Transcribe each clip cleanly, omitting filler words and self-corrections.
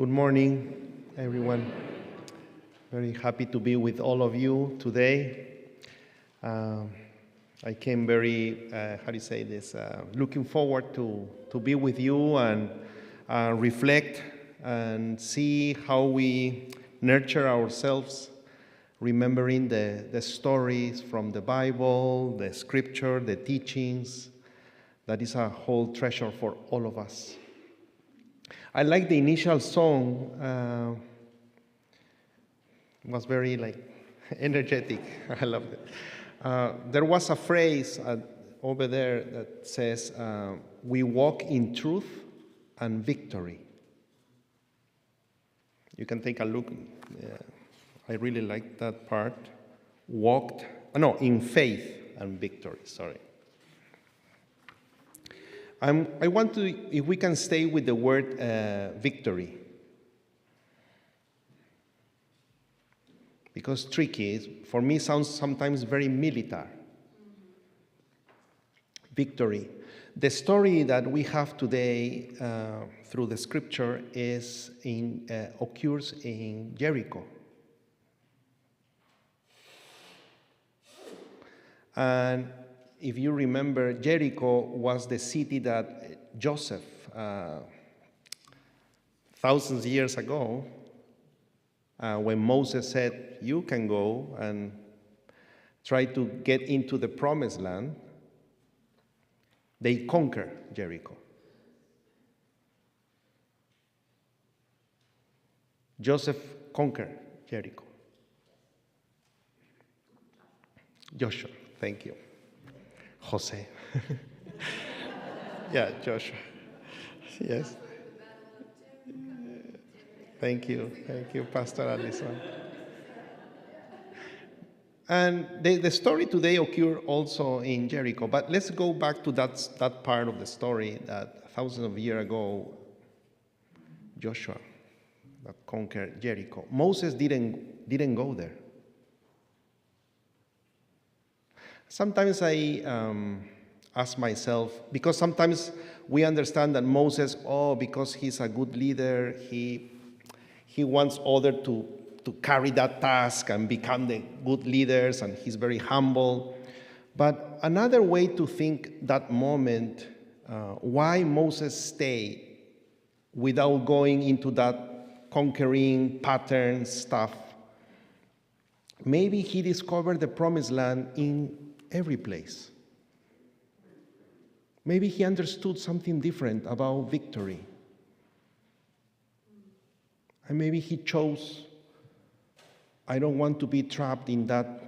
Good morning, everyone. Very happy to be with all of you today. I came very, looking forward to be with you and reflect and see how we nurture ourselves, remembering the stories from the Bible, the scripture, the teachings. That is a whole treasure for all of us. I like the initial song. It was very energetic. I loved it. There was a phrase over there that says, "We walk in truth and victory." You can take a look. I really like that part. In faith and victory. Sorry. I want to, if we can stay with the word victory. Because tricky, for me, sounds sometimes very military. Victory. The story that we have today through the scripture occurs in Jericho. And if you remember, Jericho was the city that Joseph, thousands of years ago, when Moses said, "You can go and try to get into the promised land," they conquered Jericho. Joseph conquered Jericho. Joshua, thank you. Jose. Yeah, Joshua. Yes. Thank you, Pastor Alison. And the story today occurred also in Jericho, but let's go back to that part of the story that thousands of years ago, Joshua that conquered Jericho. Moses didn't go there. Sometimes I ask myself, because sometimes we understand that Moses, because he's a good leader, he wants others to carry that task and become the good leaders, and he's very humble. But another way to think that moment, why Moses stayed without going into that conquering pattern stuff, maybe he discovered the promised land in every place. Maybe he understood something different about victory. And maybe he chose, I don't want to be trapped in that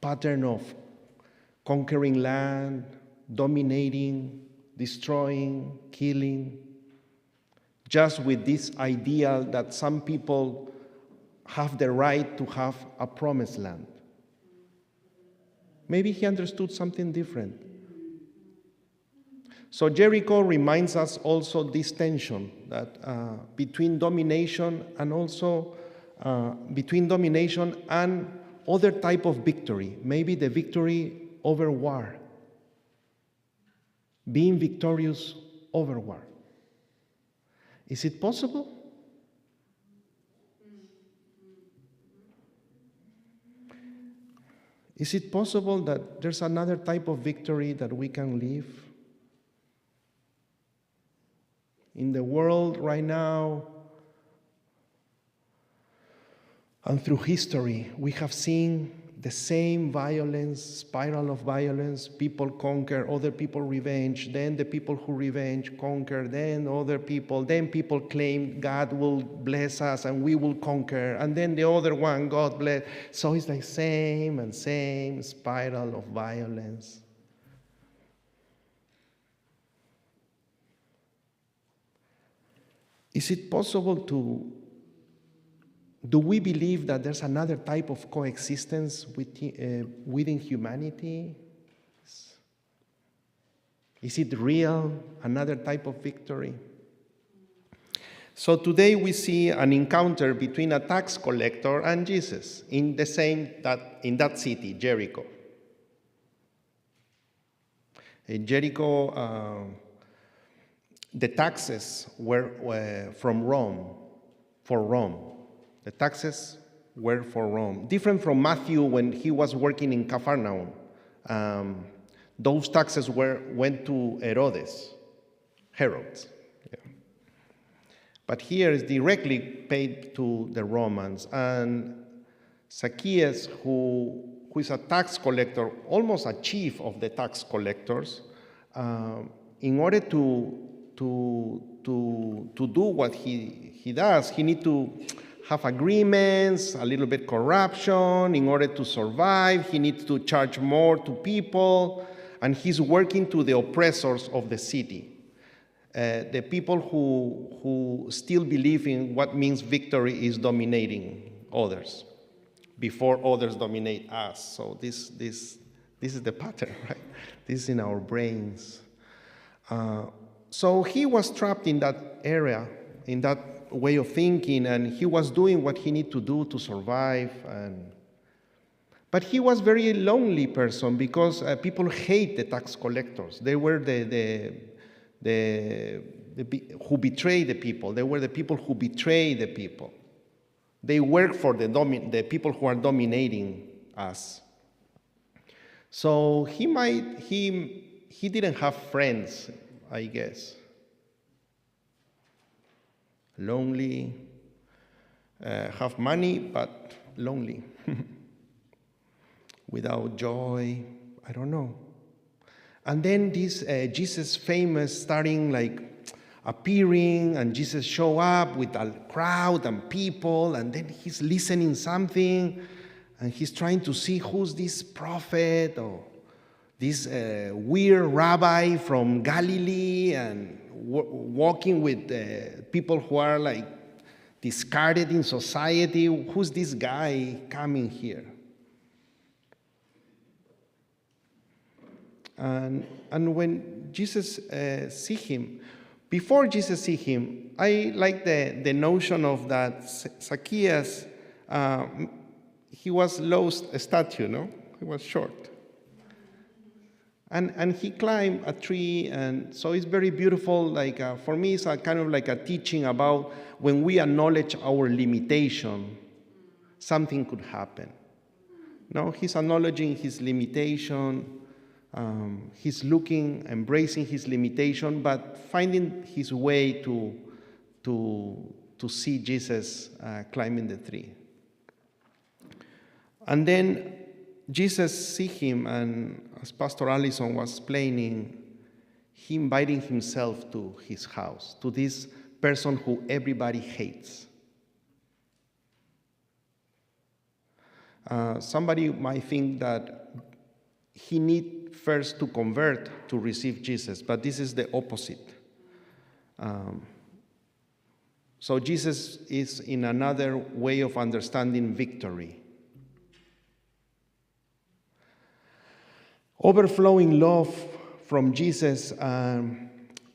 pattern of conquering land, dominating, destroying, killing, just with this ideal that some people have the right to have a promised land. Maybe he understood something different. So Jericho reminds us also this tension that between domination and also between domination and other type of victory, maybe the victory over war, being victorious over war. Is it possible? Is it possible that there's another type of victory that we can live? In the world right now, and through history, we have seen the same violence, spiral of violence. People conquer, other people revenge, then the people who revenge conquer, then other people, then people claim God will bless us and we will conquer, and then the other one, God bless. So it's like same and same spiral of violence. Is it possible do we believe that there's another type of coexistence within humanity? Is it real, another type of victory? So today we see an encounter between a tax collector and Jesus in that city, Jericho. In Jericho, the taxes were from Rome. for Rome. The taxes were for Rome. Different from Matthew when he was working in Capernaum. Those taxes went to Herod. Yeah. But here is directly paid to the Romans. And Zacchaeus, who is a tax collector, almost a chief of the tax collectors, in order to do what he does, he needs to have agreements, a little bit corruption. In order to survive, he needs to charge more to people, and he's working to the oppressors of the city. The people who still believe in what means victory is dominating others before others dominate us. So this is the pattern, right? This is in our brains. So he was trapped in that area, in that way of thinking, and he was doing what he needed to do to survive. But he was a very lonely person because people hate the tax collectors. They were who betray the people. They were the people who betray the people. They work for the people who are dominating us. So he didn't have friends, I guess. Lonely, have money, but lonely. Without joy, I don't know. And then this Jesus famous starting like appearing, and Jesus show up with a crowd and people, and then he's listening something, and he's trying to see who's this prophet or this weird rabbi from Galilee, and walking with people who are like discarded in society. Who's this guy coming here? And when Jesus see him, before Jesus see him, I like the notion of that Zacchaeus, he was low stature, no? He was short. And he climbed a tree, and so it's very beautiful. Like for me, it's a kind of like a teaching about when we acknowledge our limitation, something could happen. No, he's acknowledging his limitation. He's looking, embracing his limitation, but finding his way to see Jesus climbing the tree. And then Jesus see him, and as Pastor Allison was explaining, he inviting himself to his house, to this person who everybody hates. Somebody might think that he need first to convert to receive Jesus, but this is the opposite. So Jesus is in another way of understanding victory. Overflowing love from Jesus,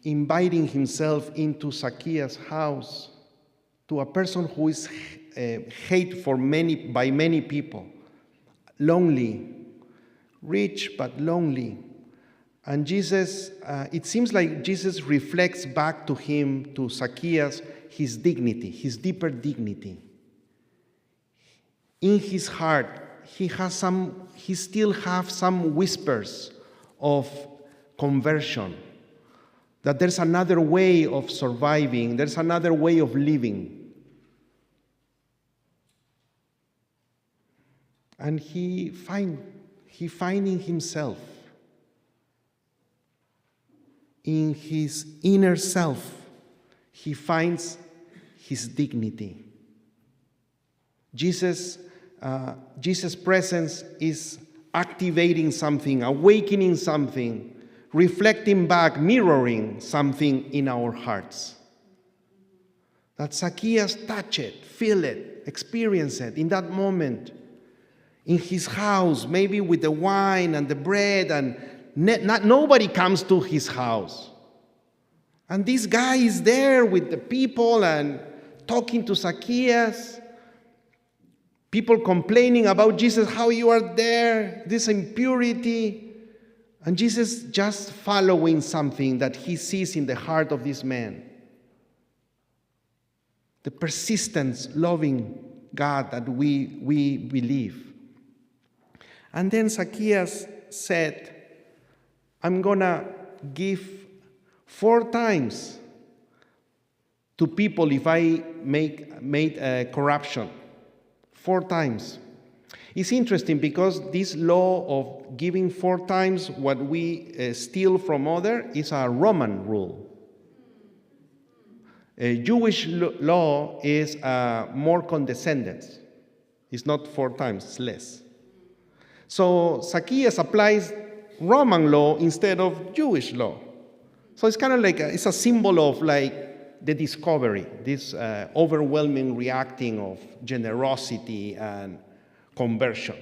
inviting himself into Zacchaeus' house, to a person who is hated by many people, lonely, rich but lonely. And Jesus, it seems like Jesus reflects back to him, to Zacchaeus, his dignity, his deeper dignity. In his heart, he still has some whispers of conversion, that there's another way of surviving, there's another way of living. And he finding himself in his inner self. He finds his dignity. Jesus' presence is activating something, awakening something, reflecting back, mirroring something in our hearts. That Zacchaeus touch it, feel it, experience it in that moment. In his house, maybe with the wine and the bread, and nobody comes to his house. And this guy is there with the people and talking to Zacchaeus. People complaining about Jesus, how you are there, this impurity. And Jesus just following something that he sees in the heart of this man. the persistence, loving God that we believe. And then Zacchaeus said, I'm going to give 4 times to people if I made corruption. 4 times. It's interesting because this law of giving 4 times what we steal from other is a Roman rule. A Jewish law is more condescendent. It's not 4 times, it's less. So Zacchaeus applies Roman law instead of Jewish law. So it's kind of like it's a symbol of like the discovery, this overwhelming reacting of generosity and conversion.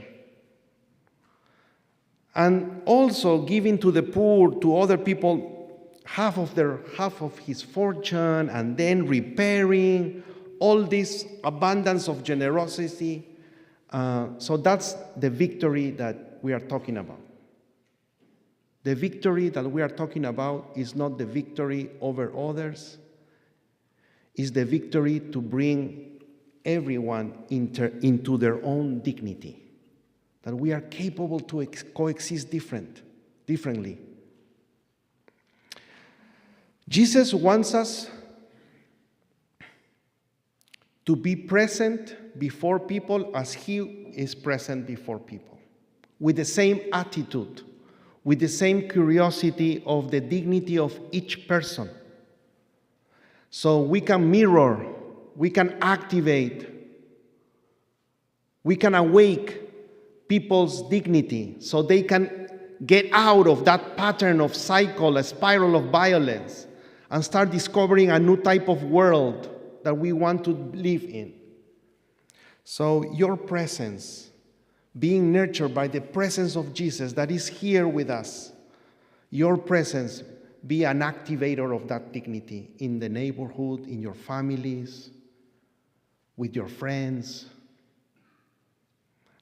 And also giving to the poor, to other people, half of his fortune, and then repairing all this abundance of generosity. So that's the victory that we are talking about. The victory that we are talking about is not the victory over others. It's the victory to bring everyone into their own dignity. That we are capable to coexist differently. Jesus wants us to be present before people as he is present before people, with the same attitude, with the same curiosity of the dignity of each person. So we can mirror, we can activate, we can awake people's dignity so they can get out of that pattern of cycle, a spiral of violence, and start discovering a new type of world that we want to live in. So your presence, being nurtured by the presence of Jesus that is here with us, your presence be an activator of that dignity in the neighborhood, in your families, with your friends.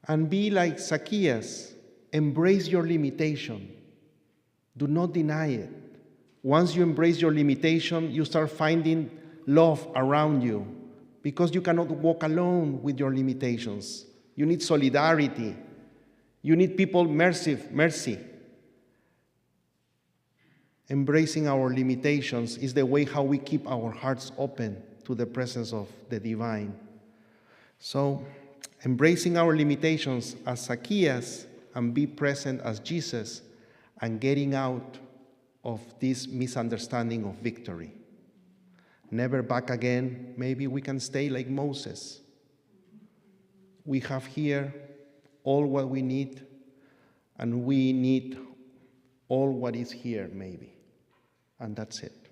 And be like Zacchaeus, embrace your limitation. Do not deny it. Once you embrace your limitation, you start finding love around you because you cannot walk alone with your limitations. You need solidarity. You need people mercy. Embracing our limitations is the way how we keep our hearts open to the presence of the divine. So, embracing our limitations as Zacchaeus and be present as Jesus and getting out of this misunderstanding of victory. Never back again. Maybe we can stay like Moses. We have here all what we need, and we need all what is here, maybe. And that's it.